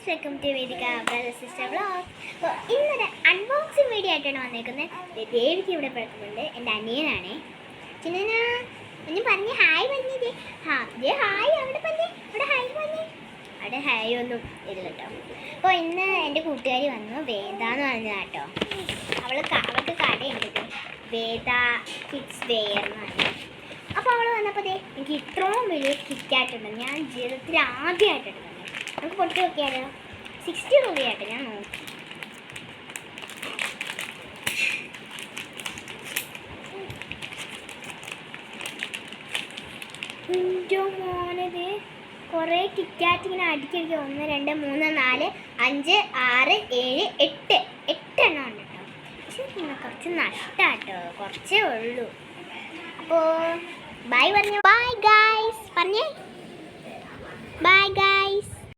Welcome to Vedika brother sister vlog. അപ്പോൾ ഇന്നൊരു unboxing video ആയിട്ടാണ് വന്നേക്കുന്നത്. ദേവിക്ക് ഇവിടെ പിറക്കുന്നുണ്ട്, എൻ്റെ അനിയനാണേ. ചിന്ന ഒന്ന് പറഞ്ഞ് ഹായ് പറഞ്ഞേ. ഹായ് അവിടെ പറഞ്ഞേ, അവിടെ ഹായ് പറഞ്ഞേ. അവിടെ ഹായ് ഒന്നും ഇല്ല കേട്ടോ. അപ്പോൾ ഇന്ന് എൻ്റെ കൂട്ടുകാരി വന്നു, വേദ എന്ന് പറഞ്ഞതാണ് കേട്ടോ. അവൾക്ക് കടയുണ്ട്, വേദ കിഡ്സ് വെയർ എന്ന് പറഞ്ഞു. അപ്പോൾ അവൾ വന്നപ്പോൾ എനിക്ക് ഇത്രയും വലിയ കിറ്റായിട്ടുണ്ട്, ഞാൻ ജീവിതത്തിൽ ആദ്യമായിട്ടുണ്ട്. നമുക്ക് പൊട്ടി നോക്കിയാലോ? 60 രൂപയായിട്ട് ഞാൻ നോക്കി. എൻ്റെ മോനത് കുറേ കിറ്റാറ്റ് ഇങ്ങനെ അടുക്കിയിരിക്കും. 1 2 3 4 5 6 7 8 എണ്ണം ഉണ്ട് കേട്ടോ. പക്ഷെ പിന്നെ കുറച്ച് നഷ്ടാട്ടോ, കുറച്ചേ ഉള്ളൂ. അപ്പോൾ ബൈ പറഞ്ഞു. ബൈ ഗൈസ് പറഞ്ഞേ, ബൈ ഗൈസ്.